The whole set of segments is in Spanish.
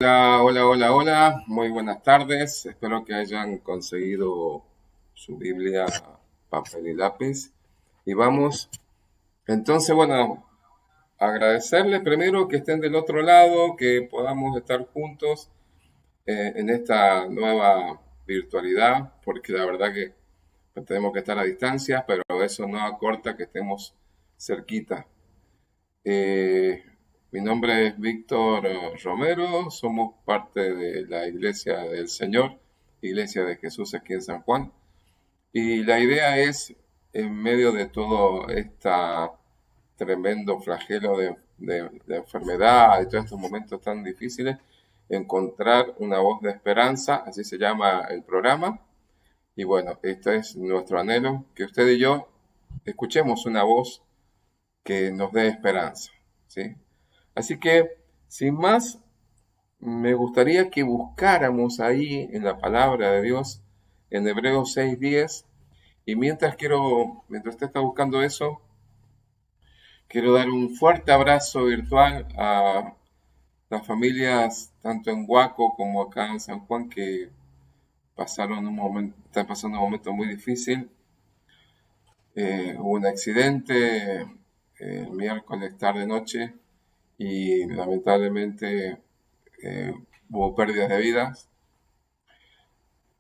Hola, hola, hola, hola. Muy buenas tardes. Espero que hayan conseguido su Biblia, papel y lápiz. Y vamos, entonces, bueno, agradecerles primero que estén del otro lado, que podamos estar juntos en esta nueva virtualidad, porque la verdad que pues, tenemos que estar a distancia, pero eso no acorta que estemos cerquita. Eh, Mi nombre es Víctor Romero, somos parte de la Iglesia del Señor, Iglesia de Jesús aquí en San Juan. Y la idea es, en medio de todo este tremendo flagelo de enfermedad y todos estos momentos tan difíciles, encontrar una voz de esperanza, así se llama el programa. Y bueno, este es nuestro anhelo, que usted y yo escuchemos una voz que nos dé esperanza, ¿sí? Así que, sin más, me gustaría que buscáramos ahí en la palabra de Dios, en Hebreos 6:10, y mientras usted está buscando eso, quiero dar un fuerte abrazo virtual a las familias, tanto en Huaco como acá en San Juan, que están pasando un momento muy difícil. Hubo un accidente el miércoles tarde-noche y lamentablemente eh, hubo pérdidas de vidas.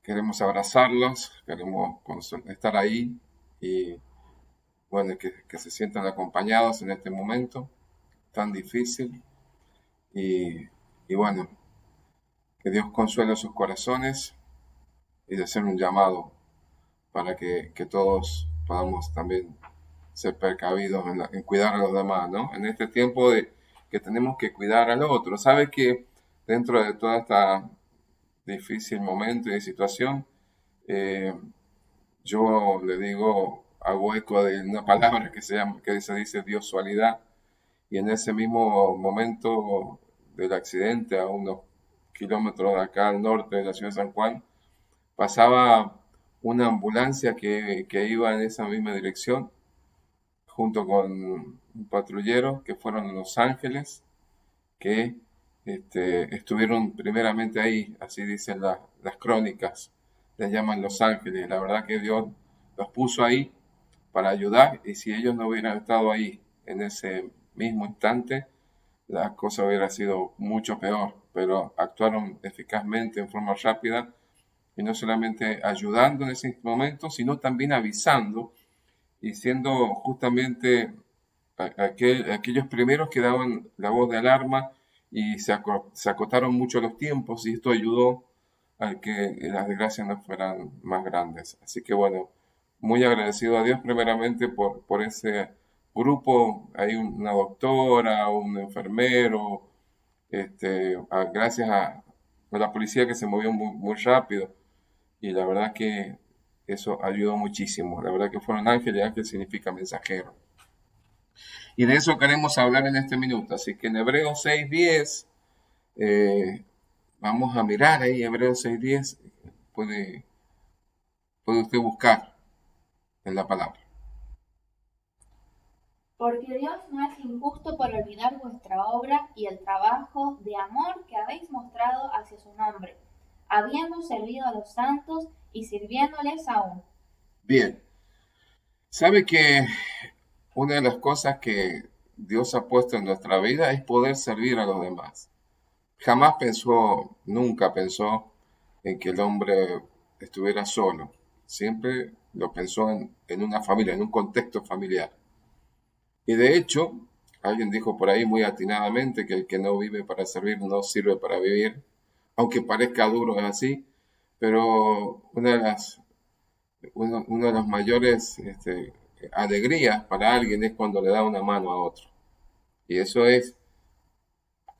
Queremos abrazarlos, queremos estar ahí y bueno, que se sientan acompañados en este momento tan difícil y, y bueno, que Dios consuele sus corazones y de hacer un llamado para que todos podamos también ser precavidos en cuidar a los demás, ¿no? En este tiempo de que tenemos que cuidar al otro. ¿Sabe que dentro de toda esta difícil momento y situación, eh, yo le digo, hago eco de una palabra que se dice diosualidad, y en ese mismo momento del accidente, a unos kilómetros de acá al norte de la ciudad de San Juan, pasaba una ambulancia que iba en esa misma dirección, junto con un patrullero que fueron a Los Ángeles, que estuvieron primeramente ahí, así dicen las crónicas, les llaman Los Ángeles. La verdad que Dios los puso ahí para ayudar y si ellos no hubieran estado ahí en ese mismo instante, la cosa hubiera sido mucho peor, pero actuaron eficazmente en forma rápida y no solamente ayudando en ese momento, sino también avisando y siendo justamente aquellos primeros que daban la voz de alarma y se acotaron mucho los tiempos y esto ayudó a que las desgracias no fueran más grandes. Así que bueno, muy agradecido a Dios primeramente por ese grupo. Hay una doctora, un enfermero, gracias a la policía que se movió muy rápido y la verdad que eso ayudó muchísimo. La verdad que fueron ángeles, ángel significa mensajero. Y de eso queremos hablar en este minuto. Así que en Hebreos 6:10, eh, vamos a mirar ahí Hebreos 6:10, puede, puede usted buscar en la palabra. Porque Dios no es injusto por olvidar vuestra obra y el trabajo de amor que habéis mostrado hacia su nombre, habiendo servido a los santos y sirviéndoles aún. Bien, sabe que una de las cosas que Dios ha puesto en nuestra vida es poder servir a los demás. Jamás pensó, nunca pensó en que el hombre estuviera solo. Siempre lo pensó en una familia, en un contexto familiar. Y de hecho, alguien dijo por ahí muy atinadamente que el que no vive para servir no sirve para vivir, aunque parezca duro es así, pero una de las mayores alegrías para alguien es cuando le da una mano a otro. Y eso es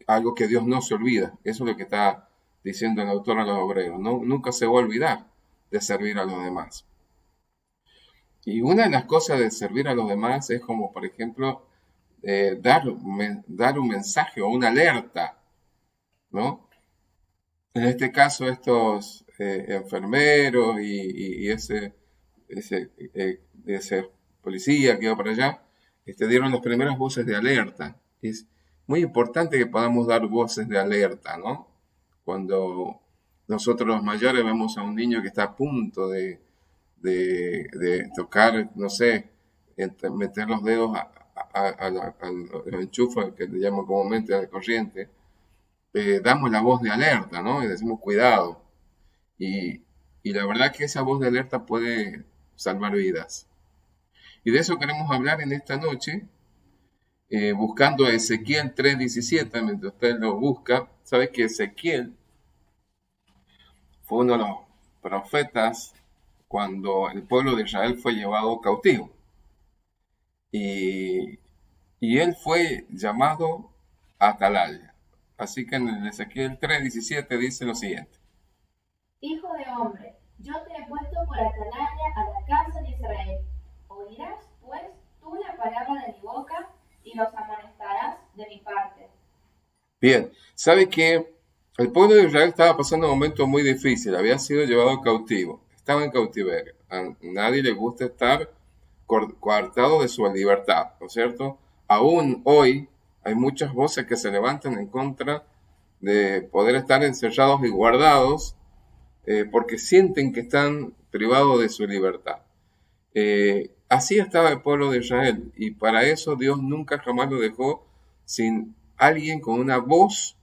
algo que Dios no se olvida. Eso es lo que está diciendo el autor a los obreros. No, nunca se va a olvidar de servir a los demás. Y una de las cosas de servir a los demás es como, por ejemplo, dar un mensaje o una alerta, ¿no? En este caso, estos enfermeros y ese policía que iba para allá, dieron las primeras voces de alerta. Es muy importante que podamos dar voces de alerta, ¿no? Cuando nosotros los mayores vemos a un niño que está a punto de tocar, no sé, meter los dedos al enchufe, que le llamo comúnmente a la corriente, damos la voz de alerta, ¿no? Y decimos cuidado. Y, y la verdad que esa voz de alerta puede salvar vidas. Y de eso queremos hablar en esta noche, buscando a Ezequiel 3:17, mientras usted lo busca. Sabe que Ezequiel fue uno de los profetas cuando el pueblo de Israel fue llevado cautivo. Y, y él fue llamado Atalaya. Así que en el Ezequiel 3:17 dice lo siguiente. Hijo de hombre, yo te he puesto por atalaya a la casa de Israel. Oirás, pues, tú la palabra de mi boca y los amonestarás de mi parte. Bien, ¿sabe que el pueblo de Israel estaba pasando un momento muy difícil? Había sido llevado cautivo, estaba en cautiverio. A nadie le gusta estar coartado de su libertad, ¿no es cierto? Aún hoy hay muchas voces que se levantan en contra de poder estar encerrados y guardados porque sienten que están privados de su libertad. Así estaba el pueblo de Israel, y para eso Dios nunca jamás lo dejó sin alguien con una voz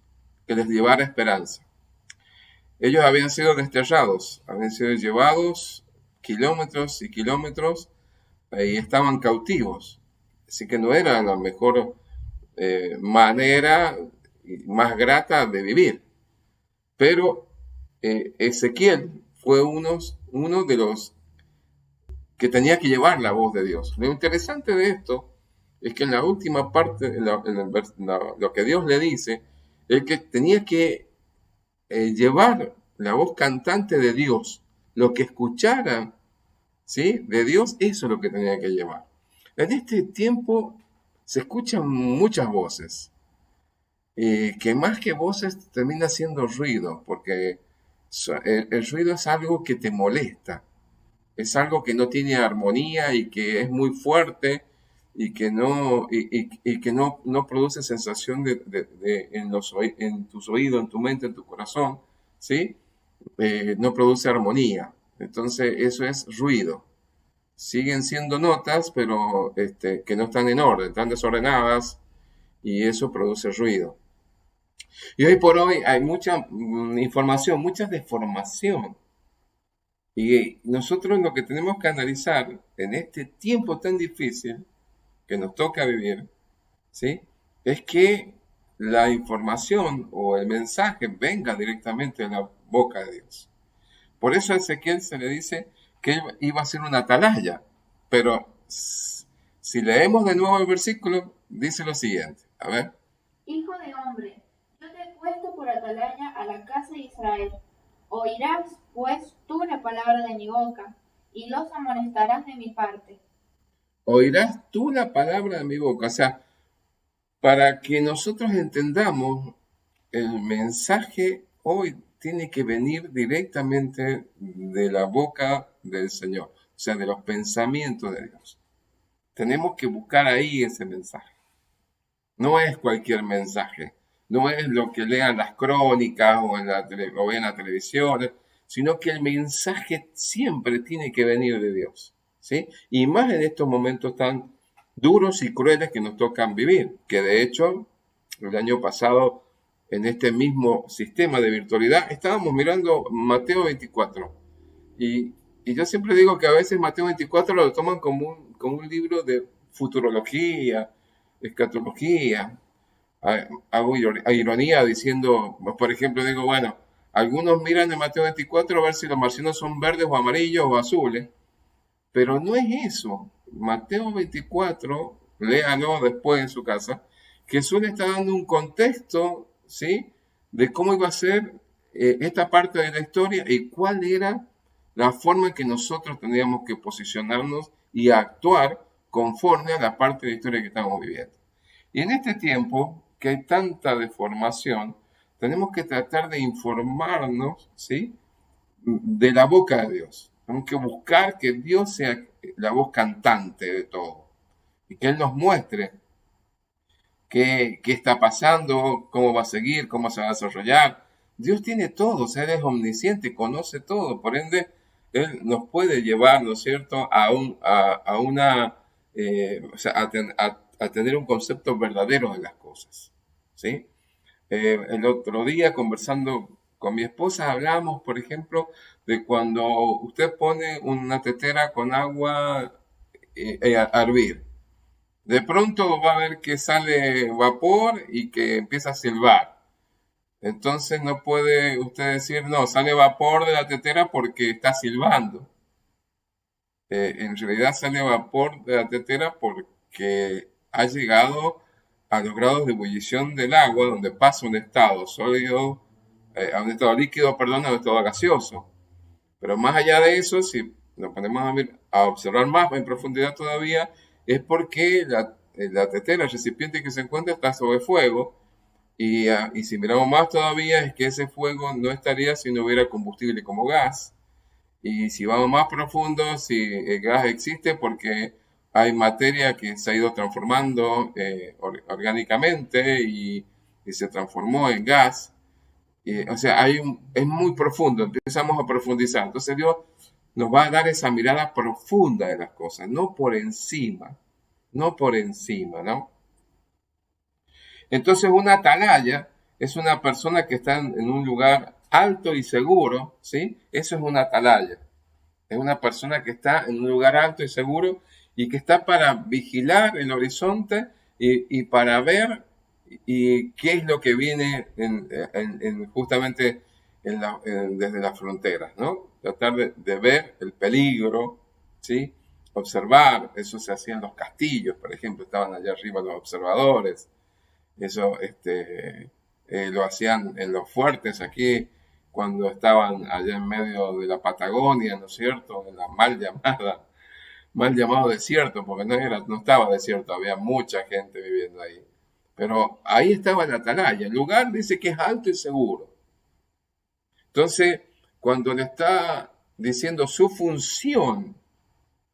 que les llevara esperanza. Ellos habían sido desterrados, habían sido llevados kilómetros y kilómetros y estaban cautivos. Así que no era la mejor manera más grata de vivir. Pero Ezequiel fue uno de los que tenía que llevar la voz de Dios. Lo interesante de esto es que en la última parte, lo que Dios le dice, es que tenía que llevar la voz cantante de Dios, lo que escuchara, ¿sí?, de Dios, eso es lo que tenía que llevar. En este tiempo se escuchan muchas voces, que más que voces termina siendo ruido, porque el ruido es algo que te molesta, es algo que no tiene armonía y que es muy fuerte y que no produce sensación en tus oídos, en tu mente, en tu corazón, ¿sí? No produce armonía. Entonces eso es ruido. Siguen siendo notas, pero que no están en orden, están desordenadas, y eso produce ruido. Y hoy por hoy hay mucha información, mucha deformación. Y nosotros lo que tenemos que analizar en este tiempo tan difícil que nos toca vivir, ¿sí?, es que la información o el mensaje venga directamente de la boca de Dios. Por eso a Ezequiel se le dice que él iba a ser una atalaya. Pero si leemos de nuevo el versículo, dice lo siguiente. A ver. Hijo de hombre, yo te he puesto por atalaya a la casa de Israel. Oirás, pues, tú la palabra de mi boca, y los amonestarás de mi parte. Oirás tú la palabra de mi boca. O sea, para que nosotros entendamos, el mensaje hoy tiene que venir directamente de la boca del Señor, o sea, de los pensamientos de Dios. Tenemos que buscar ahí ese mensaje. No es cualquier mensaje, no es lo que lean las crónicas o vean la televisión, sino que el mensaje siempre tiene que venir de Dios, ¿sí? Y más en estos momentos tan duros y crueles que nos tocan vivir, que de hecho el año pasado en este mismo sistema de virtualidad estábamos mirando Mateo 24 y yo siempre digo que a veces Mateo 24 lo toman como un libro de futurología, escatología. Hago ironía diciendo, por ejemplo, digo, bueno, algunos miran en Mateo 24 a ver si los marcianos son verdes o amarillos o azules, pero no es eso. Mateo 24, léalo después en su casa, Jesús le está dando un contexto, ¿sí?, de cómo iba a ser esta parte de la historia y cuál era la forma en que nosotros tendríamos que posicionarnos y actuar conforme a la parte de la historia que estamos viviendo. Y en este tiempo, que hay tanta deformación, tenemos que tratar de informarnos, ¿sí?, de la boca de Dios. Tenemos que buscar que Dios sea la voz cantante de todo y que Él nos muestre qué está pasando, cómo va a seguir, cómo se va a desarrollar, Dios tiene todo, o sea, Él es omnisciente, conoce todo, por ende, Él nos puede llevar, ¿no es cierto?, a una, o sea, a tener un concepto verdadero de las cosas, ¿sí? El otro día, conversando con mi esposa, hablamos, por ejemplo, de cuando usted pone una tetera con agua a hervir. De pronto va a ver que sale vapor y que empieza a silbar. Entonces no puede usted decir, no, sale vapor de la tetera porque está silbando. En realidad sale vapor de la tetera porque ha llegado a los grados de ebullición del agua, donde pasa un estado sólido, a un estado líquido, perdón, a un estado gaseoso. Pero más allá de eso, si nos ponemos a observar más en profundidad todavía, es porque la tetera, el recipiente que se encuentra, está sobre fuego. Y si miramos más todavía, es que ese fuego no estaría si no hubiera combustible como gas. Y si vamos más profundo, si el gas existe porque hay materia que se ha ido transformando orgánicamente y se transformó en gas. O sea, es muy profundo, empezamos a profundizar. Entonces Dios nos va a dar esa mirada profunda de las cosas, no por encima, ¿no? Entonces una atalaya es una persona que está en un lugar alto y seguro, ¿sí? Eso es una atalaya. Es una persona que está en un lugar alto y seguro y que está para vigilar el horizonte y para ver y qué es lo que viene justamente desde las fronteras, ¿no? Tratar de ver el peligro, ¿sí? Observar, eso se hacía en los castillos, por ejemplo, estaban allá arriba los observadores, eso lo hacían en los fuertes aquí cuando estaban allá en medio de la Patagonia, ¿no es cierto? En la mal llamado desierto, porque no estaba desierto, había mucha gente viviendo ahí. Pero ahí estaba la atalaya. El lugar dice que es alto y seguro. Entonces, cuando le está diciendo su función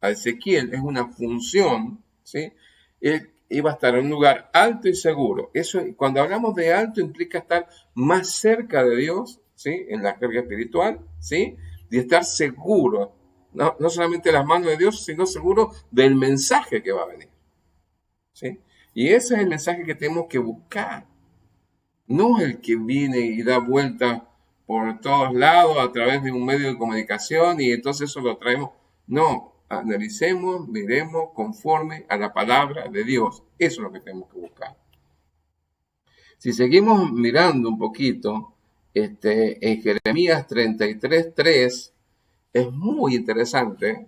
a Ezequiel, es una función, ¿sí? Él iba a estar en un lugar alto y seguro. Eso, cuando hablamos de alto, implica estar más cerca de Dios, ¿sí? En la carga espiritual, ¿sí? Y estar seguro, no solamente de las manos de Dios, sino seguro del mensaje que va a venir, ¿sí? Y ese es el mensaje que tenemos que buscar, no el que viene y da vuelta por todos lados a través de un medio de comunicación y entonces eso lo traemos. No, analicemos, miremos conforme a la palabra de Dios. Eso es lo que tenemos que buscar. Si seguimos mirando un poquito, en Jeremías 33:3 es muy interesante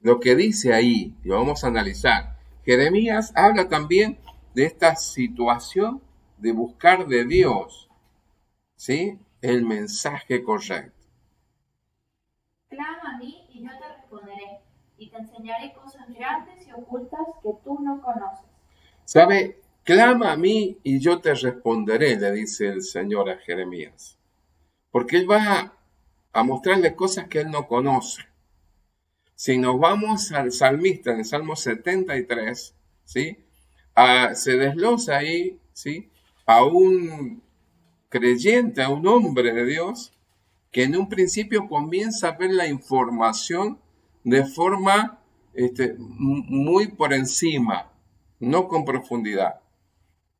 lo que dice ahí, lo vamos a analizar. Jeremías habla también de esta situación de buscar de Dios, ¿sí? El mensaje correcto. Clama a mí y yo te responderé, y te enseñaré cosas grandes y ocultas que tú no conoces. ¿Sabe? Clama a mí y yo te responderé, le dice el Señor a Jeremías. Porque Él va a mostrarle cosas que Él no conoce. Si nos vamos al salmista en el Salmo 73, ¿sí? Se desglosa ahí, ¿sí? A un creyente, a un hombre de Dios, que en un principio comienza a ver la información de forma muy por encima, no con profundidad.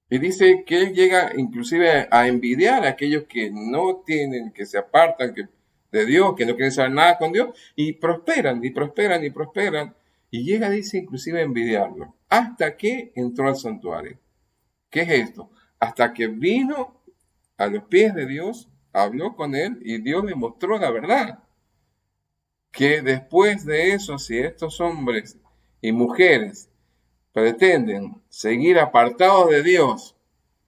Y dice que él llega inclusive a envidiar a aquellos que no tienen, que se apartan de Dios, que no quieren saber nada con Dios, y prosperan, y prosperan, y prosperan. Y llega, dice, inclusive a envidiarlo, hasta que entró al santuario. ¿Qué es esto? Hasta que vino a los pies de Dios, habló con él, y Dios le mostró la verdad. Que después de eso, si estos hombres y mujeres pretenden seguir apartados de Dios,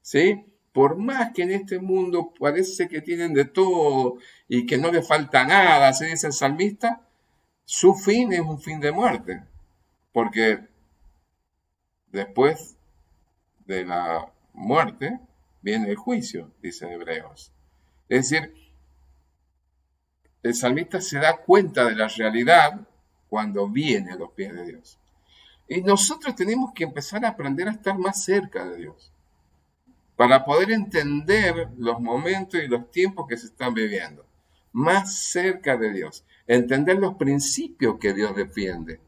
¿sí? Por más que en este mundo parece que tienen de todo y que no les falta nada, así dice el salmista, su fin es un fin de muerte, porque después de la muerte viene el juicio, dice Hebreos. Es decir, el salmista se da cuenta de la realidad cuando viene a los pies de Dios. Y nosotros tenemos que empezar a aprender a estar más cerca de Dios. para poder entender los momentos y los tiempos que se están viviendo, más cerca de Dios, entender los principios que Dios defiende.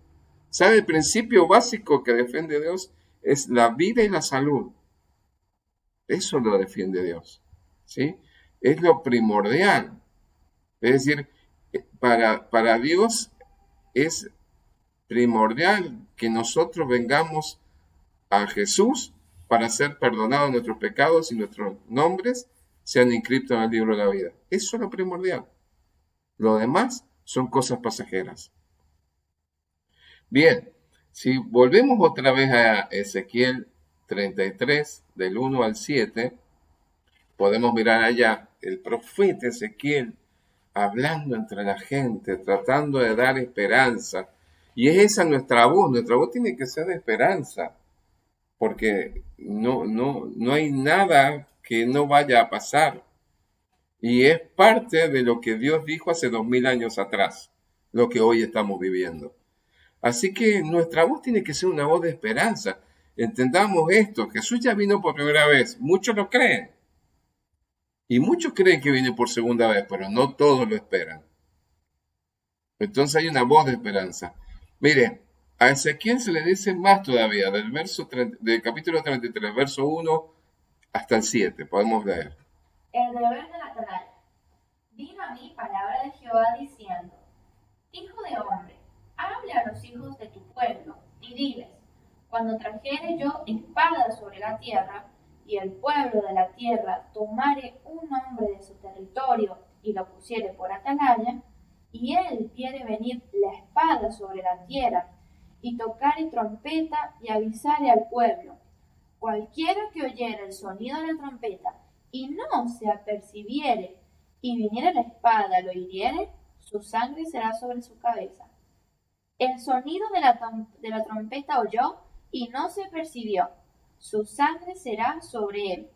¿Sabe? El principio básico que defiende Dios es la vida y la salud. Eso lo defiende Dios, ¿sí? Es lo primordial. Es decir, para Dios es primordial que nosotros vengamos a Jesús para ser perdonados nuestros pecados y nuestros nombres sean inscritos en el libro de la vida. Eso es lo primordial. Lo demás son cosas pasajeras. Bien, si volvemos otra vez a Ezequiel 33, del 1 al 7, podemos mirar allá el profeta Ezequiel hablando entre la gente, tratando de dar esperanza. Y es esa nuestra voz tiene que ser de esperanza, porque no hay nada que no vaya a pasar. Y es parte de lo que Dios dijo hace 2000 años atrás, lo que hoy estamos viviendo. Así que nuestra voz tiene que ser una voz de esperanza. Entendamos esto, Jesús ya vino por primera vez, muchos lo creen. Y muchos creen que viene por segunda vez, pero no todos lo esperan. Entonces hay una voz de esperanza. Mire, a Ezequiel se le dice más todavía, del capítulo 33, verso 1 hasta el 7, podemos leer. El deber de la atalaya. Vino a mí palabra de Jehová diciendo: Hijo de hombre, hable a los hijos de tu pueblo, y diles: cuando trajere yo espada sobre la tierra, y el pueblo de la tierra tomare un hombre de su territorio y lo pusiere por atalaya, y él viere venir la espada sobre la tierra, y tocare trompeta y avisare al pueblo, cualquiera que oyere el sonido de la trompeta y no se apercibiere, y viniere la espada, lo hiriere, su sangre será sobre su cabeza. El sonido de la trompeta oyó y no se percibió, su sangre será sobre él,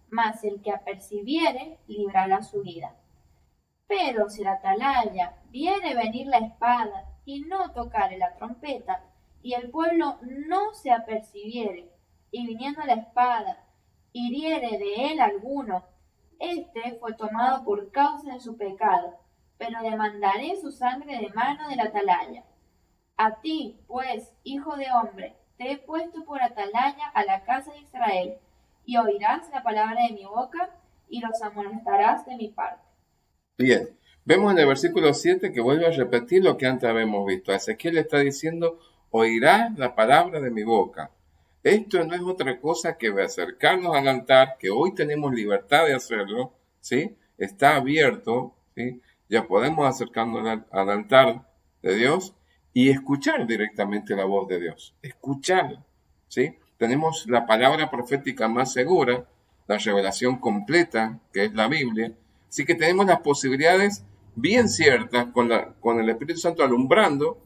mas el que apercibiere librará su vida. Pero si la atalaya viere venir la espada y no tocare la trompeta, y el pueblo no se apercibiere, y viniendo la espada hiriere de él alguno, este fue tomado por causa de su pecado, pero demandaré su sangre de mano de la atalaya. A ti, pues, hijo de hombre, te he puesto por atalaya a la casa de Israel, y oirás la palabra de mi boca, y los amonestarás de mi parte. Bien, vemos en el versículo 7 que vuelve a repetir lo que antes habíamos visto. Ezequiel le está diciendo: oirás la palabra de mi boca. Esto no es otra cosa que acercarnos al altar, que hoy tenemos libertad de hacerlo, ¿sí? Está abierto, ¿sí? Ya podemos acercarnos al altar de Dios y escuchar directamente la voz de Dios. Escuchar, ¿sí? Tenemos la palabra profética más segura, la revelación completa, que es la Biblia. Así que tenemos las posibilidades bien ciertas con el Espíritu Santo alumbrando,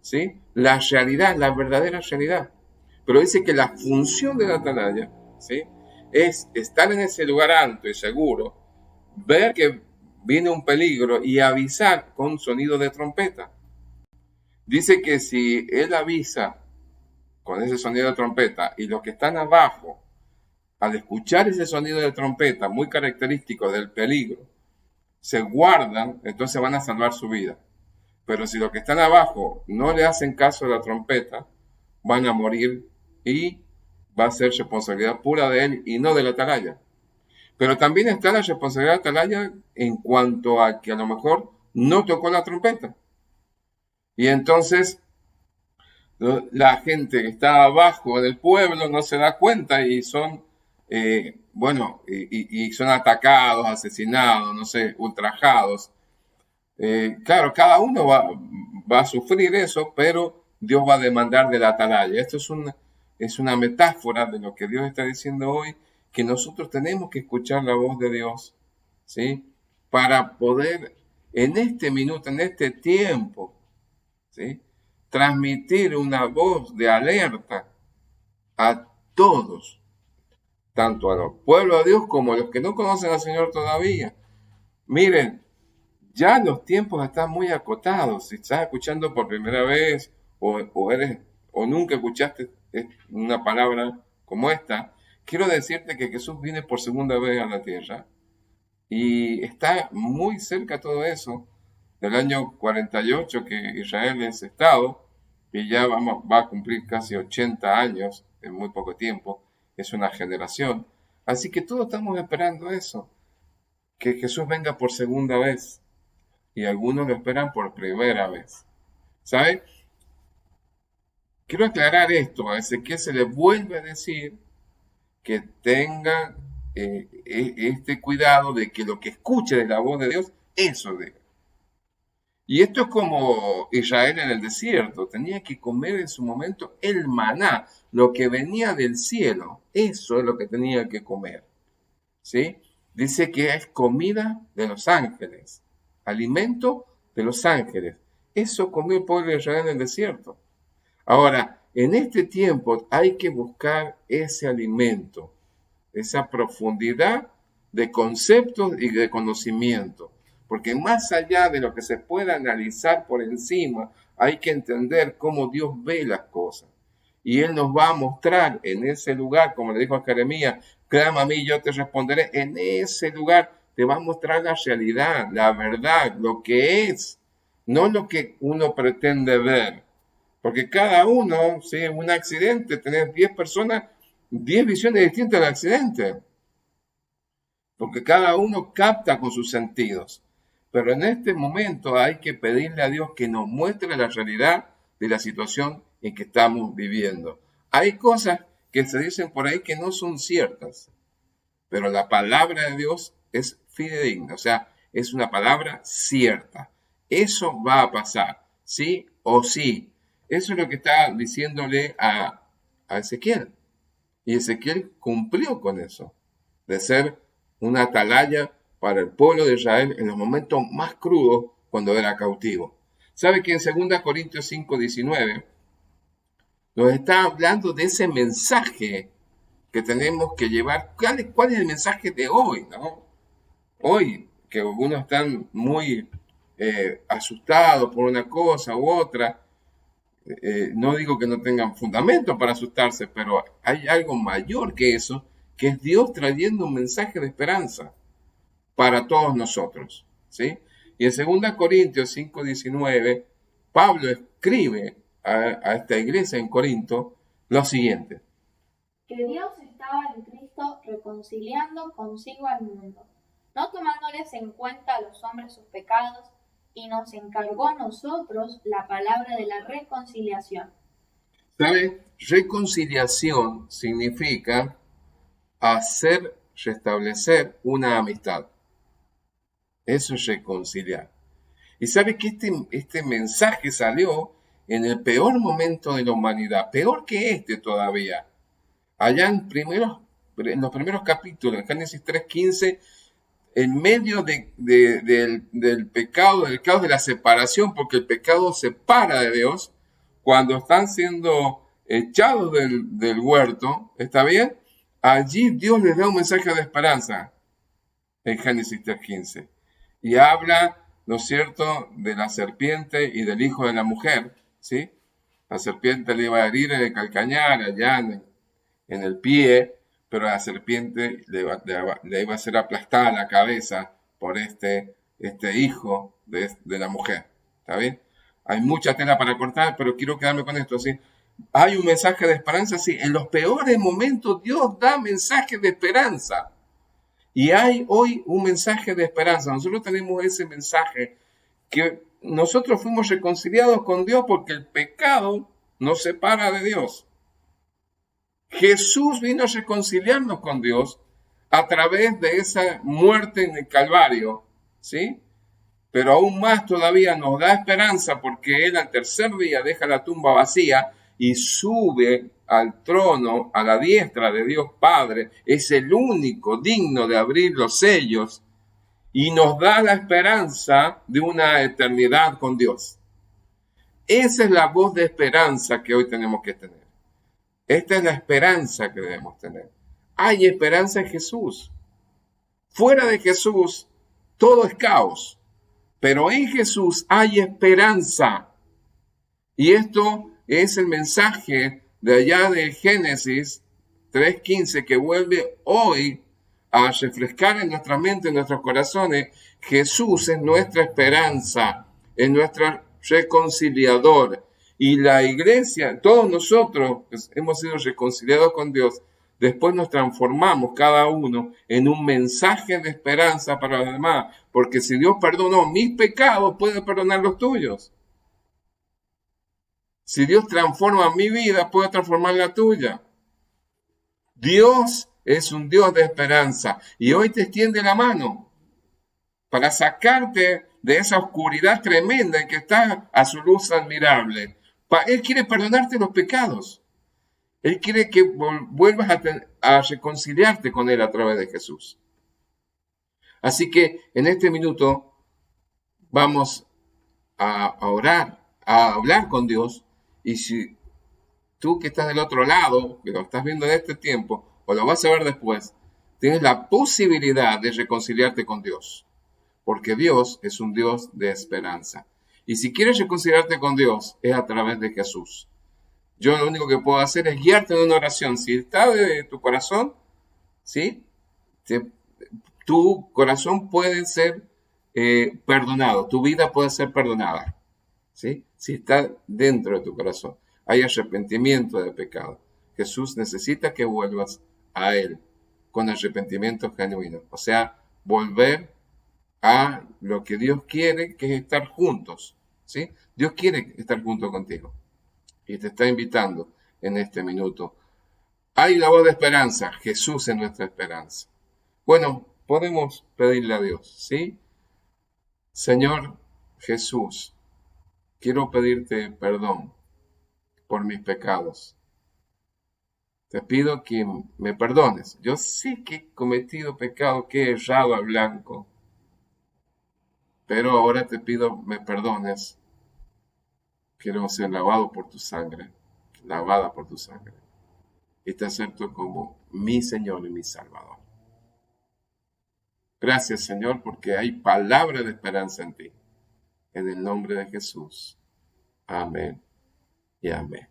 ¿sí? La realidad, la verdadera realidad. Pero dice que la función de la atalaya, ¿sí? Es estar en ese lugar alto y seguro, ver que viene un peligro y avisar con sonido de trompeta. Dice que si él avisa con ese sonido de trompeta y los que están abajo, al escuchar ese sonido de trompeta muy característico del peligro, se guardan, entonces van a salvar su vida. Pero si los que están abajo no le hacen caso a la trompeta, van a morir y va a ser responsabilidad pura de él y no de la atalaya. Pero también está la responsabilidad de la atalaya en cuanto a que a lo mejor no tocó la trompeta. Y entonces la gente que está abajo del pueblo no se da cuenta y son, y son atacados, asesinados, no sé, ultrajados. Claro, cada uno va a sufrir eso, pero Dios va a demandar de la atalaya. Esto es una metáfora de lo que Dios está diciendo hoy, que nosotros tenemos que escuchar la voz de Dios, ¿sí? Para poder en este minuto, en este tiempo, ¿sí? Transmitir una voz de alerta a todos, tanto a los pueblos de Dios como a los que no conocen al Señor todavía. Miren, ya los tiempos están muy acotados. Si estás escuchando por primera vez o nunca escuchaste una palabra como esta, quiero decirte que Jesús viene por segunda vez a la tierra y está muy cerca todo eso del año 48 que Israel es Estado y ya va a cumplir casi 80 años en muy poco tiempo, es una generación. Así que todos estamos esperando eso, que Jesús venga por segunda vez y algunos lo esperan por primera vez. ¿Sabe? Quiero aclarar esto, a Ezequiel se le vuelve a decir que tenga este cuidado de que lo que escuche de la voz de Dios, eso diga. Y esto es como Israel en el desierto, tenía que comer en su momento el maná, lo que venía del cielo, eso es lo que tenía que comer. ¿Sí? Dice que es comida de los ángeles, alimento de los ángeles. Eso comió el pueblo de Israel en el desierto. Ahora, en este tiempo hay que buscar ese alimento, esa profundidad de conceptos y de conocimiento. Porque más allá de lo que se pueda analizar por encima, hay que entender cómo Dios ve las cosas. Y Él nos va a mostrar en ese lugar, como le dijo a Jeremías, clama a mí, yo te responderé. En ese lugar te va a mostrar la realidad, la verdad, lo que es, no lo que uno pretende ver. Porque cada uno, si es un accidente, tenés 10 personas, 10 visiones distintas del accidente. Porque cada uno capta con sus sentidos. Pero en este momento hay que pedirle a Dios que nos muestre la realidad de la situación en que estamos viviendo. Hay cosas que se dicen por ahí que no son ciertas, pero la palabra de Dios es fidedigna, o sea, es una palabra cierta. Eso va a pasar, sí o sí. Eso es lo que está diciéndole a Ezequiel. Y Ezequiel cumplió con eso, de ser una atalaya para el pueblo de Israel en los momentos más crudos cuando era cautivo. ¿Sabe que en 2 Corintios 5:19 nos está hablando de ese mensaje que tenemos que llevar? ¿Cuál es el mensaje de hoy, no? Hoy, que algunos están muy asustados por una cosa u otra, no digo que no tengan fundamento para asustarse, pero hay algo mayor que eso, que es Dios trayendo un mensaje de esperanza para todos nosotros, ¿sí? Y en 2 Corintios 5:19, Pablo escribe a esta iglesia en Corinto lo siguiente. Que Dios estaba en Cristo reconciliando consigo al mundo, no tomándoles en cuenta a los hombres sus pecados, y nos encargó a nosotros la palabra de la reconciliación. ¿Sabe? Reconciliación significa restablecer una amistad. Eso es reconciliar. Y sabe que este mensaje salió en el peor momento de la humanidad, peor que este todavía. Allá en los primeros capítulos, en Génesis 3:15, en medio del pecado, del caos de la separación, porque el pecado separa de Dios, cuando están siendo echados del huerto, ¿está bien? Allí Dios les da un mensaje de esperanza, en Génesis 3:15. Y habla, ¿no es cierto?, de la serpiente y del hijo de la mujer, ¿sí? La serpiente le iba a herir en el calcañar, allá en el pie, pero la serpiente le iba a hacer aplastada la cabeza por este hijo de la mujer, ¿está bien? Hay mucha tela para cortar, pero quiero quedarme con esto, ¿sí? Hay un mensaje de esperanza, sí. En los peores momentos Dios da mensajes de esperanza. Y hay hoy un mensaje de esperanza. Nosotros tenemos ese mensaje que nosotros fuimos reconciliados con Dios porque el pecado nos separa de Dios. Jesús vino a reconciliarnos con Dios a través de esa muerte en el Calvario, ¿sí? Pero aún más todavía nos da esperanza porque Él al tercer día deja la tumba vacía y sube al trono a la diestra de Dios Padre. Es el único digno de abrir los sellos y nos da la esperanza de una eternidad con Dios. Esa es la voz de esperanza que hoy tenemos que tener. Esta es la esperanza que debemos tener. Hay esperanza en Jesús. Fuera de Jesús, todo es caos. Pero en Jesús hay esperanza. Y esto es el mensaje de allá de Génesis 3:15, que vuelve hoy a refrescar en nuestra mente, en nuestros corazones. Jesús es nuestra esperanza, es nuestro reconciliador. Y la iglesia, todos nosotros hemos sido reconciliados con Dios. Después nos transformamos cada uno en un mensaje de esperanza para los demás. Porque si Dios perdonó mis pecados, puede perdonar los tuyos. Si Dios transforma mi vida, puede transformar la tuya. Dios es un Dios de esperanza y hoy te extiende la mano para sacarte de esa oscuridad tremenda en que está a su luz admirable. Él quiere perdonarte los pecados. Él quiere que vuelvas a reconciliarte con Él a través de Jesús. Así que en este minuto vamos a orar, a hablar con Dios. Y si tú que estás del otro lado, que lo estás viendo en este tiempo, o lo vas a ver después, tienes la posibilidad de reconciliarte con Dios. Porque Dios es un Dios de esperanza. Y si quieres reconciliarte con Dios, es a través de Jesús. Yo lo único que puedo hacer es guiarte en una oración. Si está de tu corazón, ¿sí? Tu corazón puede ser perdonado. Tu vida puede ser perdonada. ¿Sí? Si está dentro de tu corazón. Hay arrepentimiento de pecado. Jesús necesita que vuelvas a Él con arrepentimiento genuino. O sea, volver a lo que Dios quiere, que es estar juntos. ¿Sí? Dios quiere estar junto contigo. Y te está invitando en este minuto. Hay la voz de esperanza. Jesús es nuestra esperanza. Bueno, podemos pedirle a Dios, ¿sí? Señor Jesús, quiero pedirte perdón por mis pecados. Te pido que me perdones. Yo sé que he cometido pecado, que he errado al blanco. Pero ahora te pido me perdones. Quiero ser lavado por tu sangre, lavada por tu sangre. Y te acepto como mi Señor y mi Salvador. Gracias, Señor, porque hay palabra de esperanza en ti. En el nombre de Jesús. Amén y amén.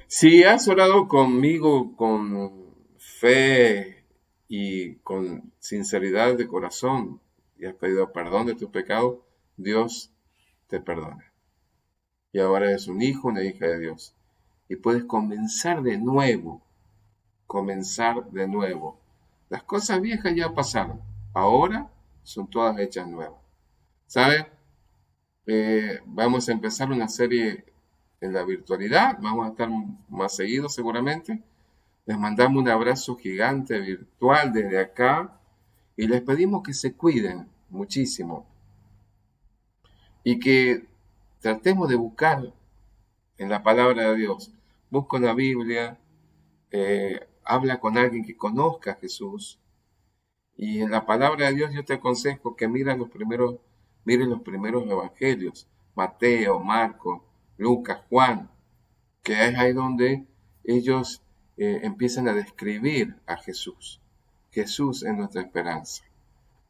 Si has orado conmigo con fe y con sinceridad de corazón y has pedido perdón de tus pecados, Dios te perdona. Y ahora eres un hijo, una hija de Dios. Y puedes comenzar de nuevo. Las cosas viejas ya pasaron. Ahora son todas hechas nuevas. ¿Sabes? Vamos a empezar una serie en la virtualidad. Vamos a estar más seguidos seguramente. Les mandamos un abrazo gigante virtual desde acá. Y les pedimos que se cuiden muchísimo. Y que tratemos de buscar en la palabra de Dios. Busca la Biblia. Habla con alguien que conozca a Jesús. Y en la palabra de Dios yo te aconsejo que mires los primeros evangelios. Mateo, Marcos, Lucas, Juan. Que es ahí donde ellos empiezan a describir a Jesús. Jesús es nuestra esperanza.